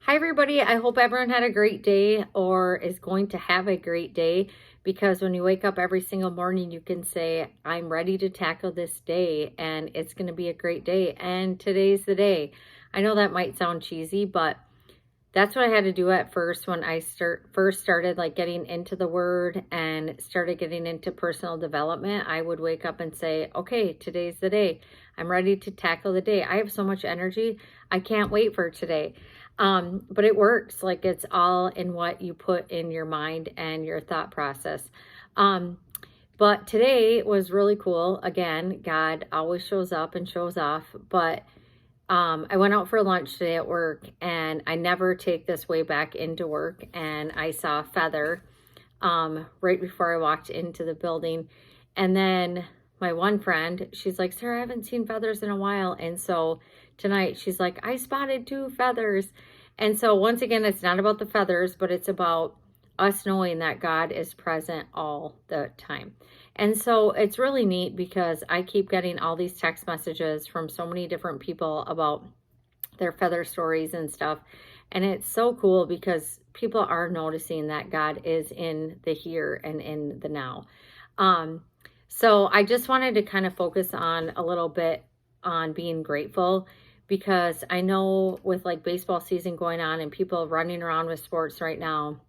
Hi, everybody. I hope everyone had a great day or is going to have a great day because when you wake up every single morning, you can say, I'm ready to tackle this day and it's going to be a great day. And today's the day. I know that might sound cheesy, but that's what I had to do at first when I first started like getting into the word and started getting into personal development. I would wake up and say, okay, today's the day. I'm ready to tackle the day. I have so much energy. I can't wait for today. But it works. Like it's all in what you put in your mind and your thought process. Um, but today was really cool. Again, God always shows up and shows off, but I went out for lunch today at work and I never take this way back into work and I saw a feather right before I walked into the building. And then my one friend, she's like, Sarah, I haven't seen feathers in a while. And so tonight she's like, I spotted 2 feathers. And so once again, it's not about the feathers, but it's about us knowing that God is present all the time. And so it's really neat because I keep getting all these text messages from so many different people about their feather stories and stuff. And it's so cool because people are noticing that God is in the here and in the now. So I just wanted to kind of focus on a little bit on being grateful because I know with like baseball season going on and people running around with sports right now,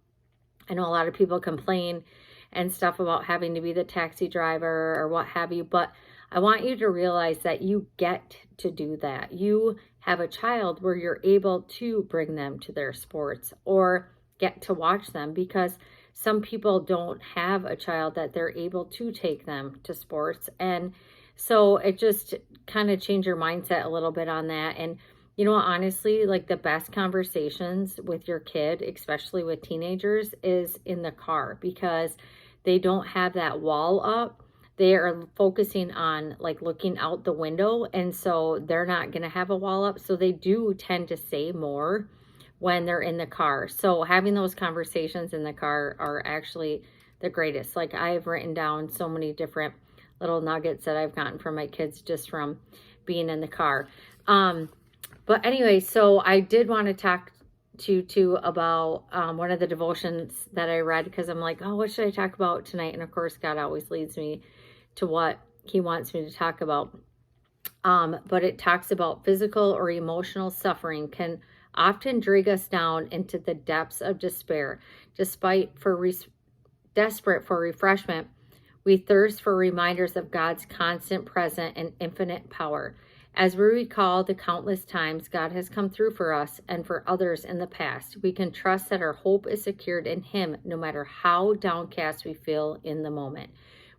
I know a lot of people complain and stuff about having to be the taxi driver or what have you, but I want you to realize that you get to do that. You have a child where you're able to bring them to their sports or get to watch them because some people don't have a child that they're able to take them to sports. And so it just kind of changed your mindset a little bit on that. And you know, honestly, like the best conversations with your kid, especially with teenagers, is in the car because they don't have that wall up. They are focusing on like looking out the window. And so they're not going to have a wall up. So they do tend to say more when they're in the car. So having those conversations in the car are actually the greatest. Like I've written down so many different little nuggets that I've gotten from my kids just from being in the car. But anyway, so I did want to talk to you too about one of the devotions that I read because I'm like, oh, what should I talk about tonight? And of course, God always leads me to what he wants me to talk about. But it talks about physical or emotional suffering can often drag us down into the depths of despair. Desperate for refreshment, we thirst for reminders of God's constant presence and infinite power. As we recall the countless times God has come through for us and for others in the past, we can trust that our hope is secured in him no matter how downcast we feel in the moment.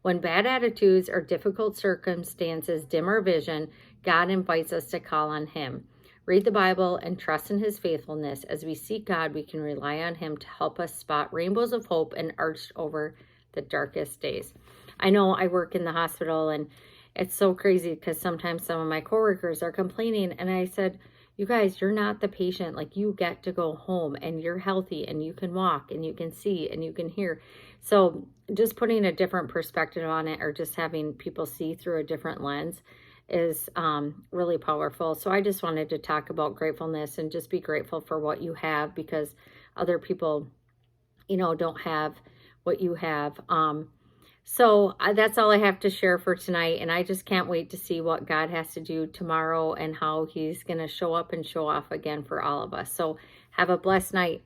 When bad attitudes or difficult circumstances dim our vision, God invites us to call on him. Read the Bible and trust in his faithfulness. As we seek God, we can rely on him to help us spot rainbows of hope and arched over the darkest days. I know I work in the hospital and it's so crazy because sometimes some of my coworkers are complaining and I said, you guys, you're not the patient. Like you get to go home and you're healthy and you can walk and you can see and you can hear. So just putting a different perspective on it or just having people see through a different lens is really powerful. So I just wanted to talk about gratefulness and just be grateful for what you have because other people, you know, don't have what you have. So that's all I have to share for tonight. And I just can't wait to see what God has to do tomorrow and how he's going to show up and show off again for all of us. So have a blessed night.